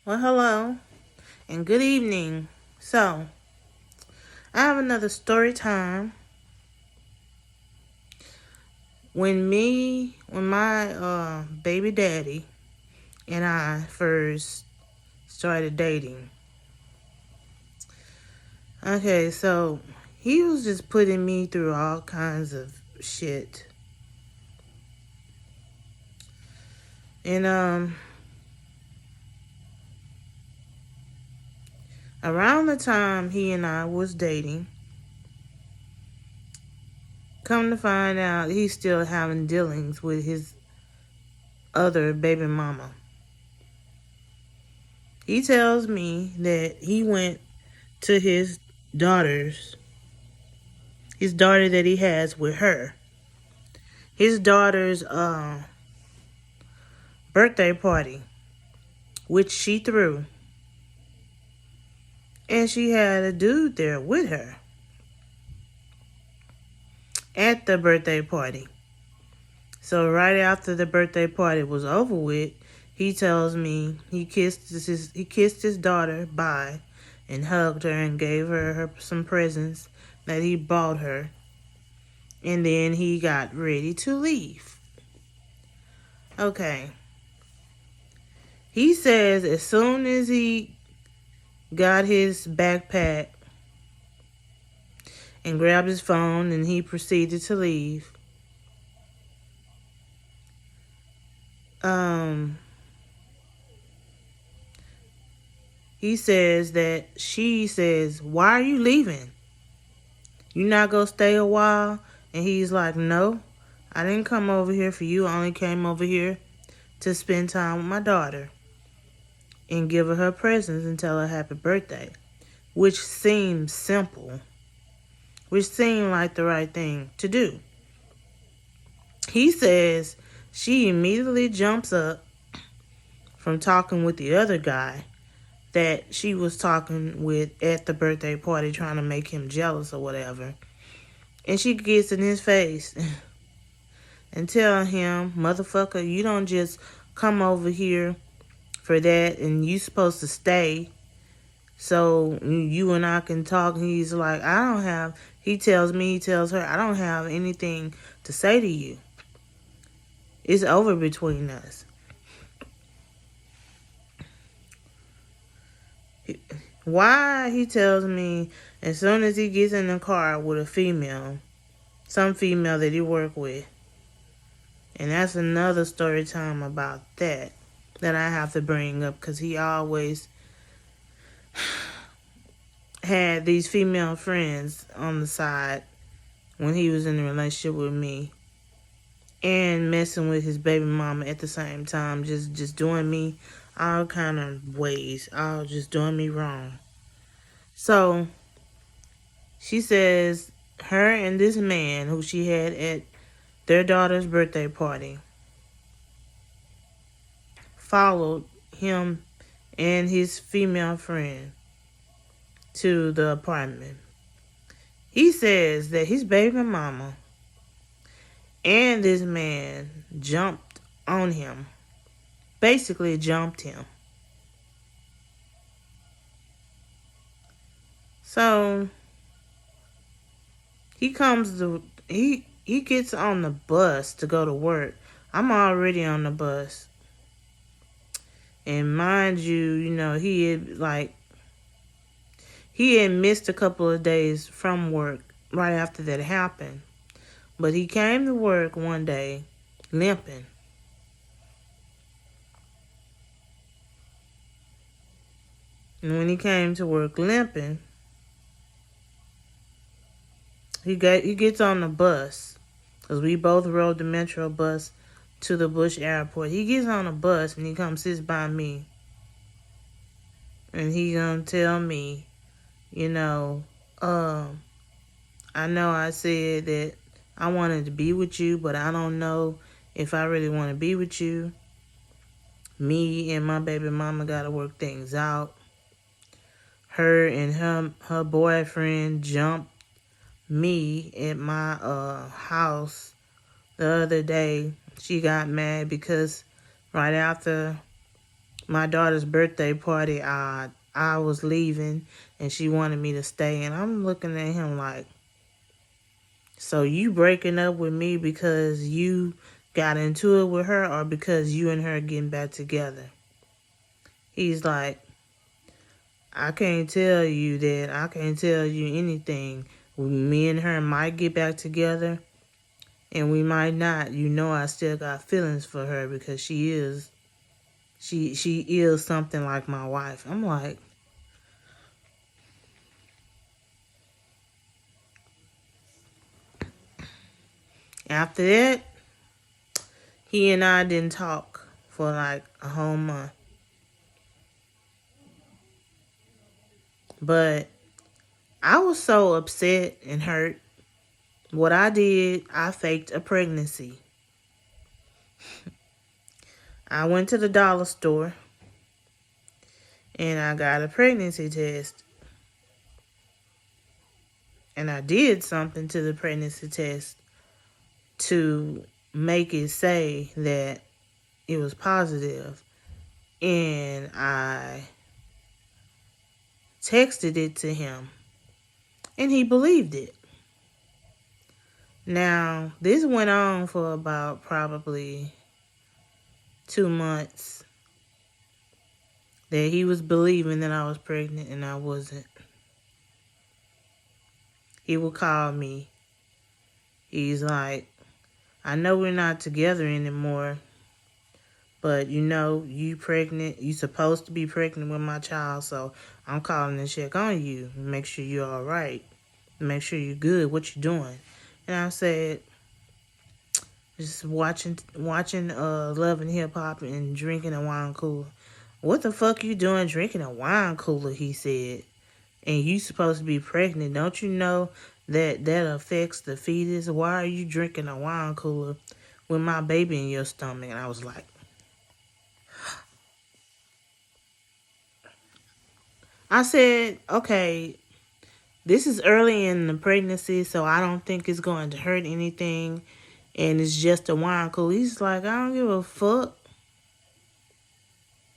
Well, hello and good evening. So, I have another story time. When my baby daddy and I first started dating. Okay, so he was just putting me through all kinds of shit. And around the time he and I was dating, come to find out he's still having dealings with his other baby mama. He tells me that he went to daughter's his daughter that he has with her. His daughter's birthday party, which she threw. And she had a dude there with her at the birthday party. So right after the birthday party was over with, he tells me he kissed his daughter bye and hugged her and gave her some presents that he bought her. And then he got ready to leave. Okay. He says as soon as he got his backpack and grabbed his phone and he proceeded to leave, he says that she says, "Why are you leaving? You not gonna stay a while?" And he's like, "No, I didn't come over here for you. I only came over here to spend time with my daughter and give her presents and tell her happy birthday," which seems simple, which seemed like the right thing to do. He says she immediately jumps up from talking with the other guy that she was talking with at the birthday party, trying to make him jealous or whatever. And she gets in his face and tell him, "Motherfucker, you don't just come over here for that and you supposed to stay so you and I can talk." And he's like, he tells her, "I don't have anything to say to you. It's over between us." Why, he tells me, as soon as he gets in the car with a female, some female that he worked with. And that's another story time about that I have to bring up, because he always had these female friends on the side when he was in a relationship with me and messing with his baby mama at the same time, just doing me all kind of ways, all just doing me wrong. So she says her and this man who she had at their daughter's birthday party followed him and his female friend to the apartment. He says that his baby mama and this man jumped on him, basically jumped him. So he gets on the bus to go to work. I'm already on the bus. And mind you, he had missed a couple of days from work right after that happened. But he came to work one day limping. And when he came to work limping, he gets on the bus, because we both rode the metro bus to the Bush Airport. He gets on the bus and he comes sits by me. And he gonna tell me, I know I said that I wanted to be with you, but I don't know if I really want to be with you. Me and my baby mama gotta work things out. Her and her boyfriend jumped me at my house the other day. She got mad because right after my daughter's birthday party, I was leaving and she wanted me to stay. And I'm looking at him like, so you breaking up with me because you got into it with her or because you and her getting back together? He's like, I can't tell you that. I can't tell you anything. Me and her might get back together and we might not. You know, I still got feelings for her because she is something like my wife. I'm like, after that, he and I didn't talk for like a whole month. But I was so upset and hurt. What I did, I faked a pregnancy. I went to the dollar store and I got a pregnancy test. And I did something to the pregnancy test to make it say that it was positive. And I texted it to him. And he believed it. Now, this went on for about probably 2 months. That he was believing that I was pregnant and I wasn't. He would call me. He's like, I know we're not together anymore, but you pregnant. You supposed to be pregnant with my child, so I'm calling to check on you. Make sure you're all right. Make sure you're good. What you doing? And I said, just watching Love and Hip Hop and drinking a wine cooler. What the fuck you doing drinking a wine cooler? He said. And you supposed to be pregnant. Don't you know that affects the fetus? Why are you drinking a wine cooler with my baby in your stomach? And I was like, I said, okay, this is early in the pregnancy, so I don't think it's going to hurt anything. And it's just a wine cooler. He's like, I don't give a fuck.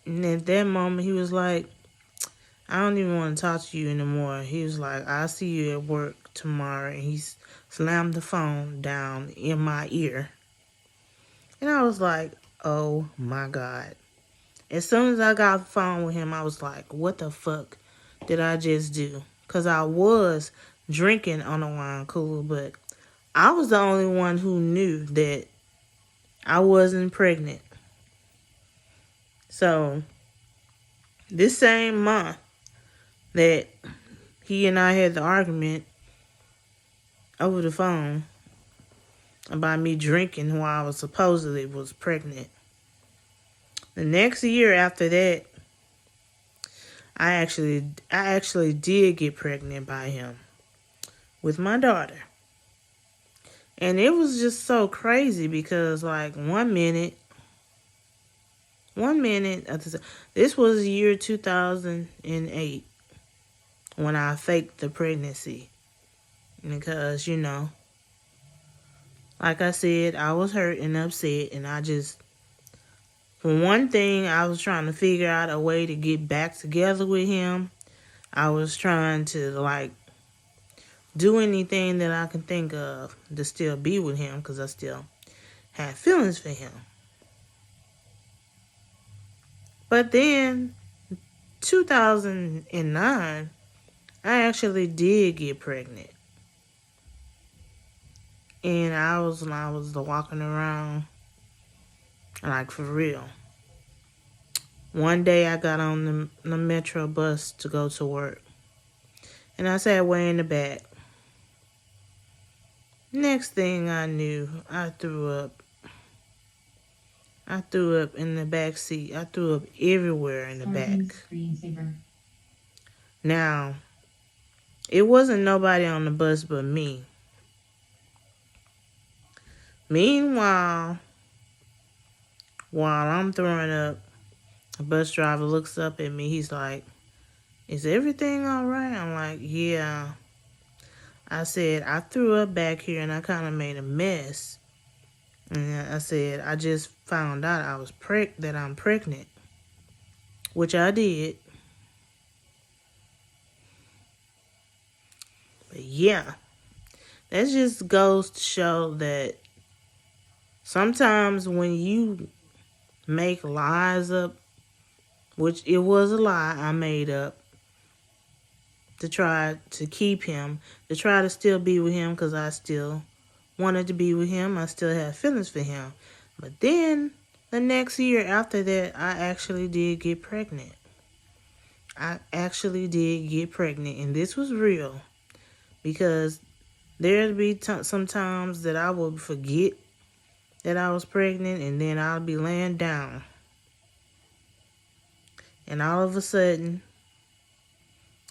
And at that moment, he was like, I don't even want to talk to you anymore. He was like, I'll see you at work tomorrow. And he slammed the phone down in my ear. And I was like, oh my God. As soon as I got off the phone with him, I was like, what the fuck did I just do? Because I was drinking on a wine cooler, but I was the only one who knew that I wasn't pregnant. So, this same month that he and I had the argument over the phone about me drinking while I was supposedly was pregnant. The next year after that, I actually did get pregnant by him with my daughter. And it was just so crazy because like one minute, this was the year 2008 when I faked the pregnancy. Because, like I said, I was hurt and upset and for one thing, I was trying to figure out a way to get back together with him. I was trying to do anything that I can think of to still be with him because I still had feelings for him. But then, 2009, I actually did get pregnant. And I was walking around, like for real. One day I got on the metro bus to go to work. And I sat way in the back. Next thing I knew, I threw up. I threw up in the back seat. I threw up everywhere in the back. Now, it wasn't nobody on the bus but me. Meanwhile, while I'm throwing up, the bus driver looks up at me. He's like, is everything all right? I'm like, yeah. I said, I threw up back here and I kind of made a mess. And I said, I just found out that I'm pregnant. which I did. But yeah, that just goes to show that sometimes when you make lies up, which it was a lie I made up to try to keep him, to try to still be with him because I still wanted to be with him. I still had feelings for him. But then the next year after that, I actually did get pregnant. I actually did get pregnant, and this was real because there'd be some times that I would forget that I was pregnant, and then I'll be laying down, and all of a sudden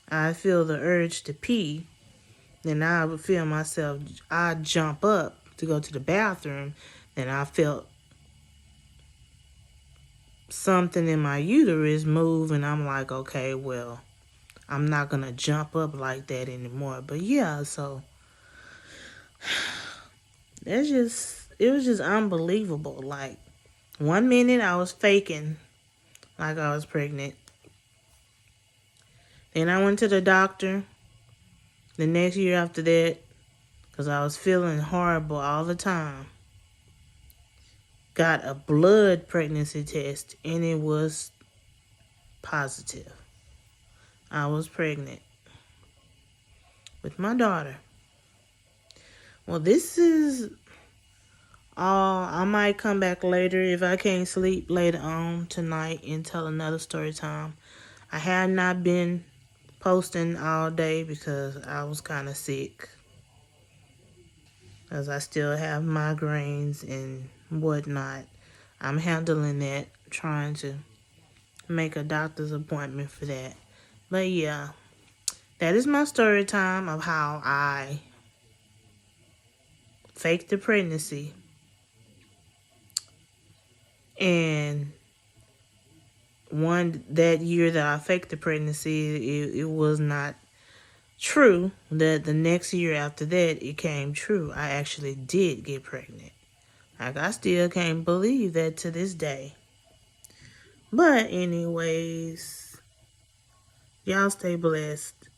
I feel the urge to pee. Then I would feel myself, I'd jump up to go to the bathroom, and I felt something in my uterus move, and I'm like, okay, well, I'm not gonna jump up like that anymore. But yeah, so it was just unbelievable. Like, 1 minute I was faking like I was pregnant. Then I went to the doctor the next year after that because I was feeling horrible all the time. Got a blood pregnancy test, and it was positive. I was pregnant with my daughter. Well, this is all. I might come back later if I can't sleep later on tonight and tell another story time. I have not been posting all day because I was kind of sick. Because I still have migraines and whatnot. I'm handling that, trying to make a doctor's appointment for that. But yeah, that is my story time of how I faked the pregnancy. And that year that I faked the pregnancy, it was not true. That the next year after that, it came true. I actually did get pregnant. Like, I still can't believe that to this day. But anyways, y'all stay blessed.